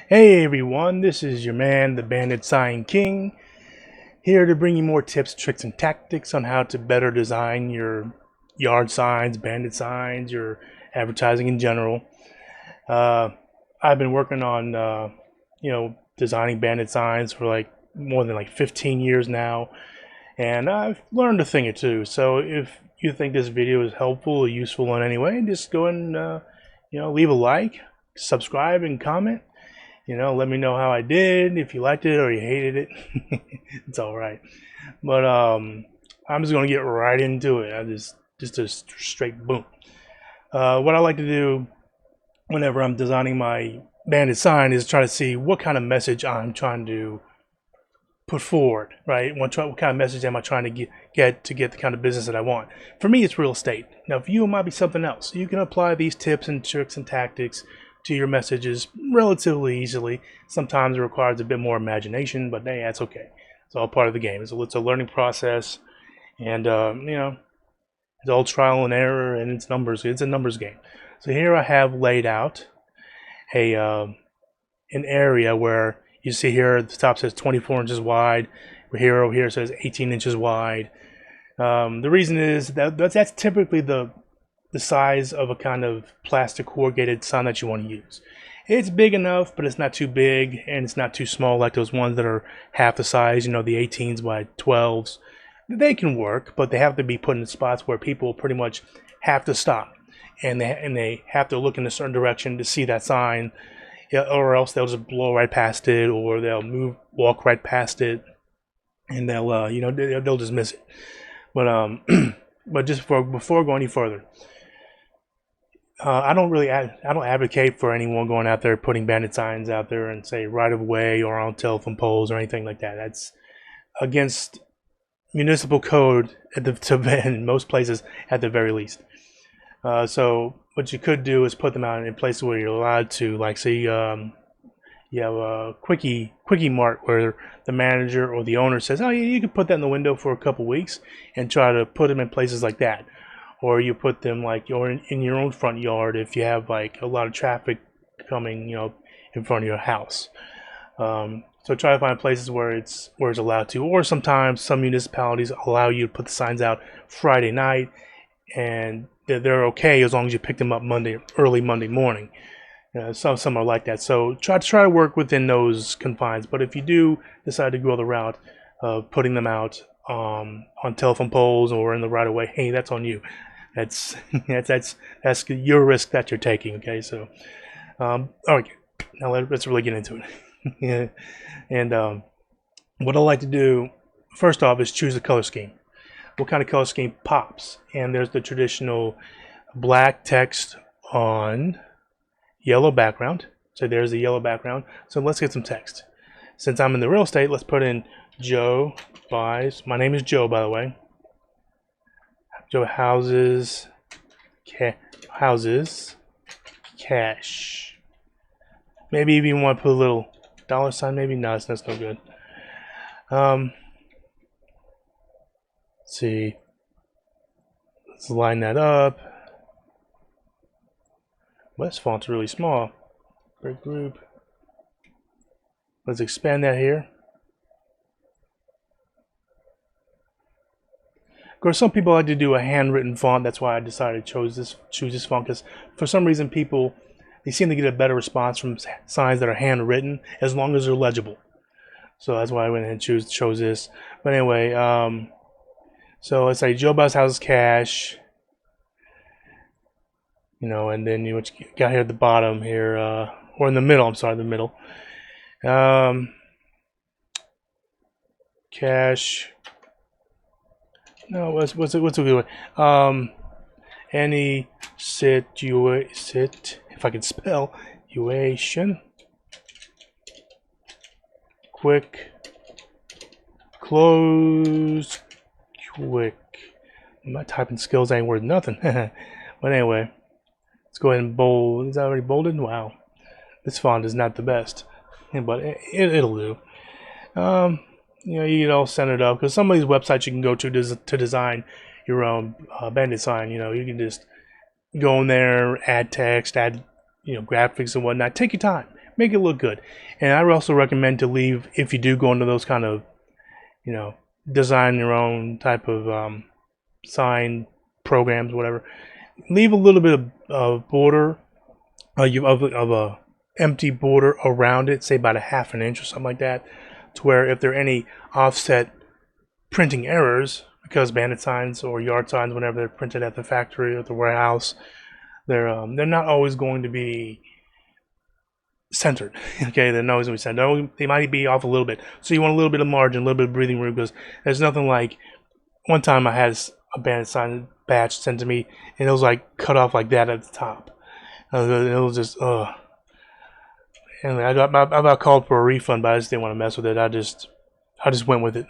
Hey everyone, this is your man, the Bandit Sign King, here to bring you more tips, tricks, and tactics on how to better design your yard signs, bandit signs, your advertising in general. Uh, I've been working on, designing bandit signs for like more than like 15 years now, and I've learned a thing or two. So if you think this video is helpful or useful in any way, just go and, leave a like, subscribe, and comment. Let me know how I did, if you liked it or you hated it. It's all right. But I'm just gonna get right into it. I just a straight boom. What I like to do whenever I'm designing my bandit sign is try to see what kind of message I'm trying to put forward, right? What kind of message am I trying to get to get the kind of business that I want? For me, it's real estate. Now, for you, it might be something else. You can apply these tips and tricks and tactics to your messages relatively easily. Sometimes it requires a bit more imagination, but hey, that's okay. It's all part of the game. It's a learning process, and it's all trial and error, and it's numbers. It's a numbers game. So here I have laid out a an area where you see here the top says 24 inches wide. Over here says 18 inches wide. The reason is that's typically the size of a kind of plastic corrugated sign that you want to use. It's big enough, but it's not too big, and it's not too small like those ones that are half the size, the 18s by 12s. They can work, but they have to be put in spots where people pretty much have to stop, and they have to look in a certain direction to see that sign, or else they'll just blow right past it, or they'll walk right past it, and they'll just miss it. But but just before going any further, I don't advocate for anyone going out there putting bandit signs out there and say right of way or on telephone poles or anything like that. That's against municipal code in most places at the very least. So what you could do is put them out in places where you're allowed to, like say you have a quickie mart where the manager or the owner says, oh yeah, you can put that in the window for a couple weeks, and try to put them in places like that. Or you put them like in your own front yard if you have like a lot of traffic coming, in front of your house. So try to find places where it's allowed to. Or sometimes some municipalities allow you to put the signs out Friday night, and they're okay as long as you pick them up early Monday morning. Some are like that. So try to work within those confines. But if you do decide to go the route of putting them out on telephone poles or in the right of way, hey, that's on you. That's that's your risk that you're taking. Okay, so all right, now let's really get into it. Yeah. And what I like to do first off is choose a color scheme. What kind of color scheme pops? And there's the traditional black text on yellow background. So there's the yellow background. So let's get some text. Since I'm in the real estate, let's put in Joe buys. My name is Joe, by the way. Joe houses cash. Maybe even you want to put a little dollar sign. Maybe no, that's no good. Let's see. Let's line that up. Well, this font's really small. Break group. Let's expand that here. Of course, some people like to do a handwritten font. That's why I decided to choose this font, because for some reason they seem to get a better response from signs that are handwritten as long as they're legible. So that's why I went ahead and chose this. But anyway, so let's say Joe buys houses cash. And then what you got here at the bottom here, or in the middle. I'm sorry, the middle. Cash. No, what's a good way? Any if I can spell, situation, quick, close, quick. My typing skills ain't worth nothing. But anyway, let's go ahead and bold. Is that already bolded? Wow, this font is not the best, but it'll do. You get it all centered up, because some of these websites you can go to design your own bandit sign. You can just go in there, add text, add graphics and whatnot. Take your time, make it look good. And I would also recommend to leave, if you do go into those kind of, design your own type of sign programs, whatever, leave a little bit of border, of a empty border around it, say about a half an inch or something like that, to where if there are any offset printing errors, because Bandit signs or yard signs, whenever they're printed at the factory or the warehouse, they're not always going to be centered. Okay, they're not always going to be centered. They might be off a little bit, so you want a little bit of margin, a little bit of breathing room, because there's nothing like. One time I had a Bandit sign batch sent to me, and it was like cut off like that at the top. It was just Anyway, I about called for a refund, but I just didn't want to mess with it. I just went with it.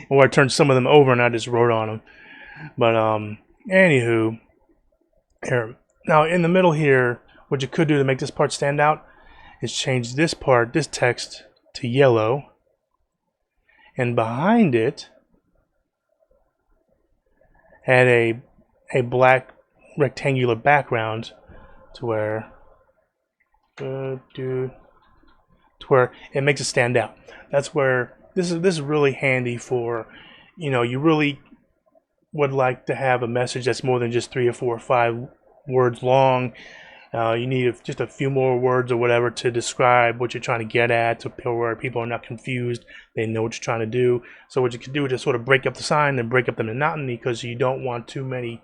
Or I turned some of them over and I just wrote on them. But anywho, here now in the middle here, what you could do to make this part stand out is change this part, this text, to yellow, and behind it add a black rectangular background to where it makes it stand out. That's where this is really handy for, you really would like to have a message that's more than just 3 or 4 or 5 words long. You need just a few more words or whatever to describe what you're trying to get at, to where people are not confused. They know what you're trying to do. So what you can do is just sort of break up the sign and break up the monotony, because you don't want too many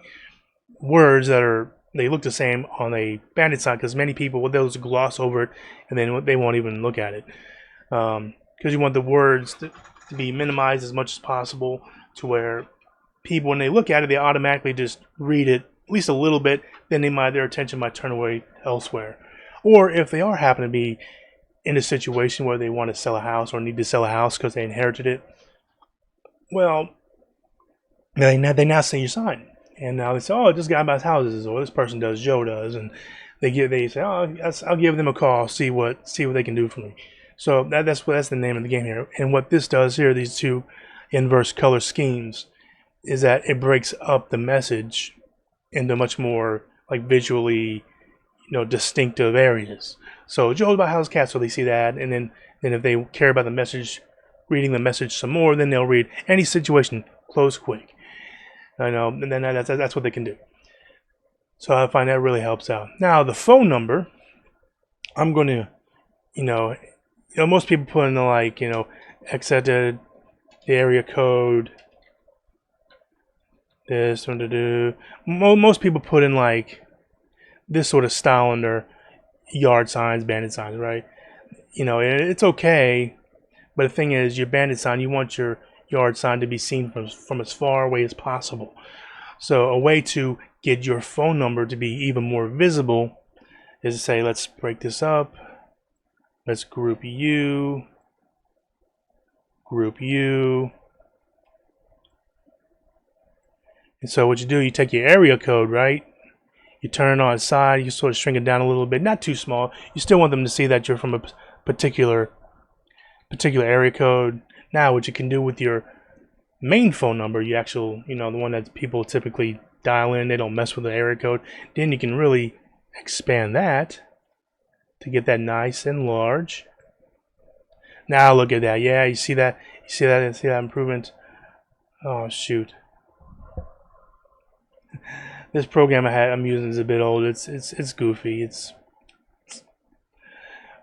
words that they look the same on a Bandit sign, because many people, they'll just gloss over it and then they won't even look at it. Because you want the words to be minimized as much as possible, to where people, when they look at it, they automatically just read it at least a little bit, then their attention might turn away elsewhere. Or if they are happen to be in a situation where they want to sell a house or need to sell a house because they inherited it, well, they now see your sign, and now they say, oh, this guy buys houses, or this person does, Joe does, and they say, oh, I'll give them a call, see what they can do for me. So that's the name of the game here. And what this does here, these two inverse color schemes, is that it breaks up the message into much more like visually, distinctive areas. So Joe's about house cats, so they see that, and then if they care about the message, reading the message some more, then they'll read any situation, close quick. I know, and then that's what they can do. So I find that really helps out. Now the phone number, I'm going to, most people put in the the area code. This one to do. Most people put in this sort of style under yard signs, Bandit signs, right? It's okay, but the thing is, your Bandit sign, you want your yard sign to be seen from as far away as possible. So a way to get your phone number to be even more visible is to say, let's break this up. Let's group you. And so what you do, you take your area code, right? You turn it on its side, you sort of shrink it down a little bit, not too small. You still want them to see that you're from a particular area code. Now what you can do with your main phone number, the one that people typically dial in, they don't mess with the area code, then you can really expand that to get that nice and large. Now look at that. Yeah, you see that improvement. Oh shoot. This program I'm using is a bit old. It's goofy.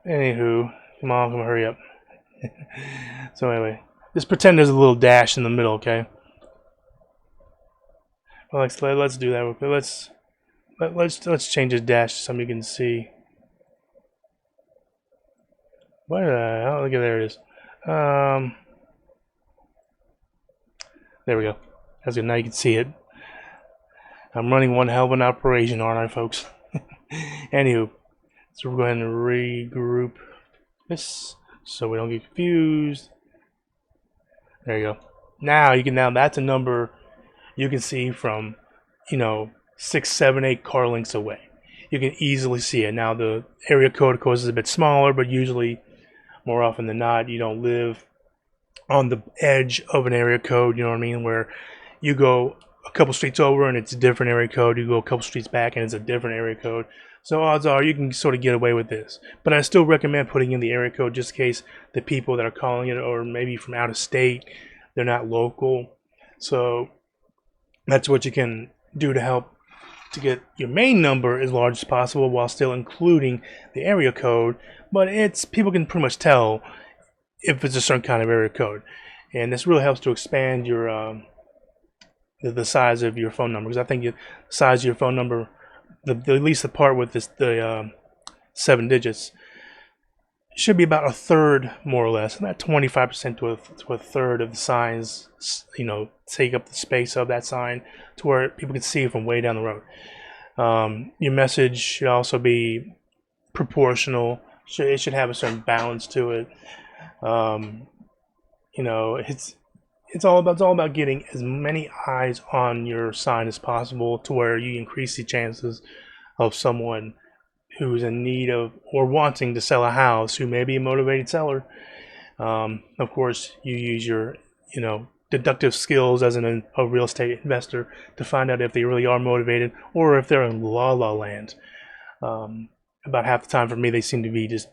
Anywho, come on, hurry up. So anyway, just pretend there's a little dash in the middle, okay? Well, let's do that real quick. Let's change this dash to something you can see. What? Oh, look at there it is. There we go. That's good. Now you can see it. I'm running one hell of an operation, aren't I, folks? Anywho, so we're going to regroup this so we don't get confused. There you go. Now that's a number you can see from 6, 7, 8 car lengths away. You can easily see it. Now the area code, of course, is a bit smaller, but usually, more often than not, you don't live on the edge of an area code. You know what I mean? Where you go a couple streets over and it's a different area code. You go a couple streets back and it's a different area code. So odds are you can sort of get away with this. But I still recommend putting in the area code just in case the people that are calling it, or maybe from out of state, they're not local. So that's what you can do to help to get your main number as large as possible while still including the area code. But it's people can pretty much tell if it's a certain kind of area code, and this really helps to expand your the size of your phone number. Because I think the size of your phone number, at least the part with the 7 digits, should be about a third, more or less, not 25% to a third of the signs, take up the space of that sign to where people can see it from way down the road. Your message should also be proportional. It should have a certain balance to it. It's all about getting as many eyes on your sign as possible to where you increase the chances of someone who's in need of or wanting to sell a house, who may be a motivated seller. Of course, you use your deductive skills as a real estate investor to find out if they really are motivated or if they're in la land. About half the time for me, they seem to be just,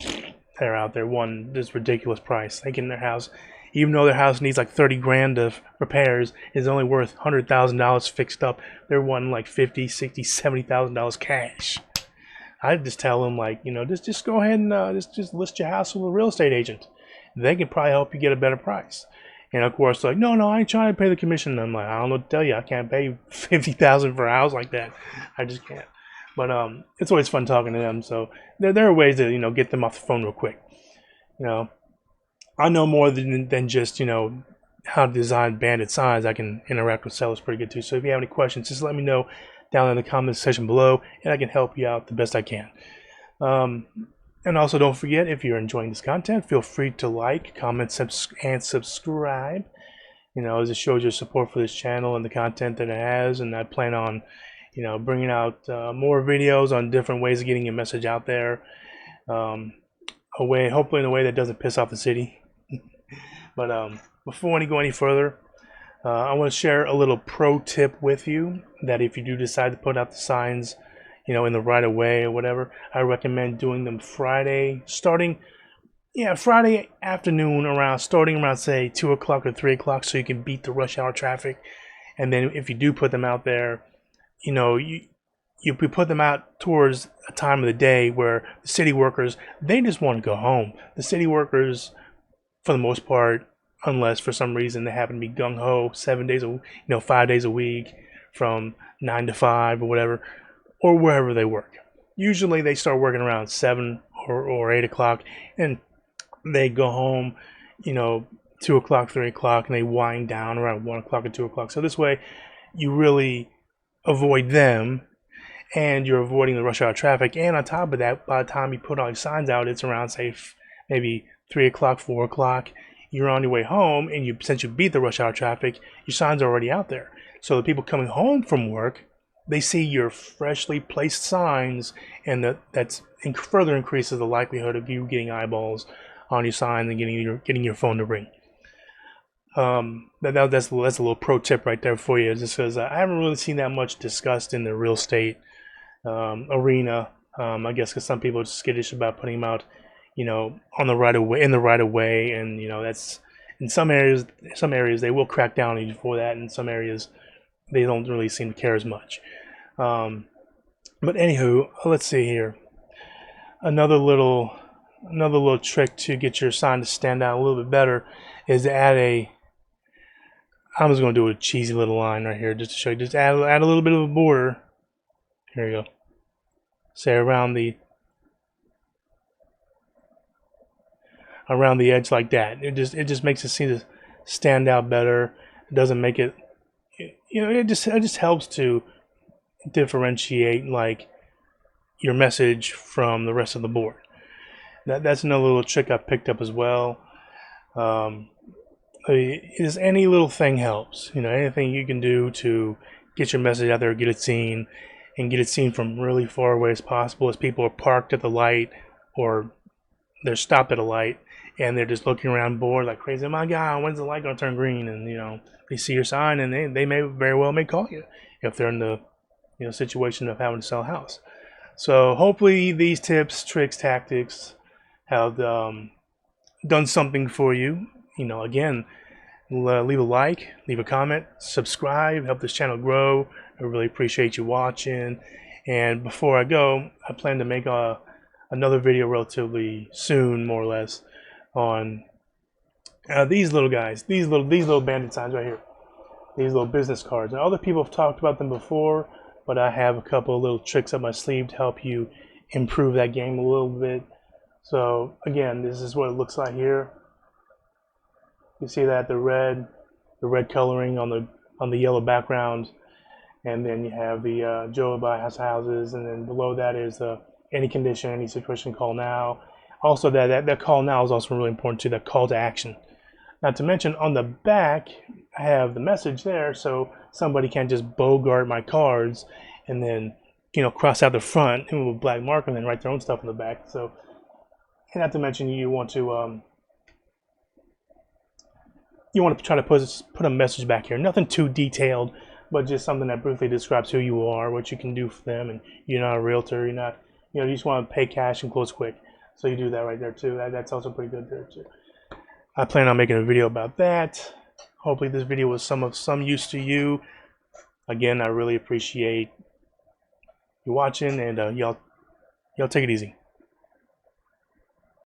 they're out there wanting this ridiculous price. They get in their house, even though their house needs like 30 grand of repairs, is only worth $100,000 fixed up. They're wanting like $50, $60, $70,000 cash. I just tell them, like, just go ahead and just list your house with a real estate agent. They can probably help you get a better price. And of course, like, no, I ain't trying to pay the commission. And I'm like, I don't know what to tell you. I can't pay $50,000 for a house like that. I just can't. But it's always fun talking to them. So there are ways to get them off the phone real quick. I know more than just how to design Bandit signs. I can interact with sellers pretty good too. So if you have any questions, just let me know down in the comments section below, and I can help you out the best I can. And also, don't forget, if you're enjoying this content, feel free to like, comment, and subscribe. As it shows your support for this channel and the content that it has. And I plan on bringing out more videos on different ways of getting your message out there, hopefully in a way that doesn't piss off the city. But before we go any further, I want to share a little pro tip with you, that if you do decide to put out the signs in the right of way or whatever, I recommend doing them Friday afternoon, starting around say 2 o'clock or 3 o'clock, so you can beat the rush hour traffic. And then if you do put them out there, you put them out towards a time of the day where the city workers, they just want to go home. The city workers, for the most part, unless for some reason they happen to be gung-ho 7 days 5 days a week from 9 to 5 or whatever, or wherever they work. Usually they start working around 7 or 8 o'clock, and they go home 2 o'clock, 3 o'clock, and they wind down around 1 o'clock or 2 o'clock. So this way you really avoid them, and you're avoiding the rush hour traffic. And on top of that, by the time you put all your signs out, it's around say maybe 3 o'clock, 4 o'clock. You're on your way home, and since you beat the rush hour traffic, your signs are already out there. So the people coming home from work, they see your freshly placed signs, and that's further increases the likelihood of you getting eyeballs on your sign and getting your phone to ring. That's a little pro tip right there for you, just because I haven't really seen that much discussed in the real estate arena. I guess because some people are skittish about putting them out on the right of way, and that's in some areas they will crack down on you for that. In some areas they don't really seem to care as much. But anywho, let's see here. Another little trick to get your sign to stand out a little bit better is to add I'm just going to do a cheesy little line right here just to show you. Just add a little bit of a border. Here you go. Say around the edge like that. It just makes it seem to stand out better. It doesn't make it. It just helps to differentiate like your message from the rest of the board. That's another little trick I picked up as well. Is any little thing helps. Anything you can do to get your message out there, get it seen, and get it seen from really far away as possible. As people are parked at the light, or they're stopped at a light, and they're just looking around bored like crazy. Oh my God, when's the light gonna turn green? And they see your sign, and they may very well call you if they're in the situation of having to sell a house. So hopefully these tips, tricks, tactics have done something for you. You know, again, leave a like, leave a comment, subscribe, help this channel grow. I really appreciate you watching. And before I go, I plan to make another video relatively soon, more or less, on these little guys, these little bandit signs right here, these little business cards. And other people have talked about them before, but I have a couple of little tricks up my sleeve to help you improve that game a little bit. So again, this is what it looks like here. You see that the red coloring on the yellow background, and then you have the Joe by houses, and then below that is any condition, any situation, call now. Also, that call now is also really important too. That call to action. Not to mention on the back, I have the message there, so somebody can't just bogart my cards and then cross out the front and with a black marker and then write their own stuff in the back. So, and not to mention you want to try to put a message back here. Nothing too detailed, but just something that briefly describes who you are, what you can do for them, and you're not a realtor. You're not, you just want to pay cash and close quick. So you do that right there too. That's also pretty good there too. I plan on making a video about that. Hopefully this video was of some use to you. Again, I really appreciate you watching, and y'all take it easy.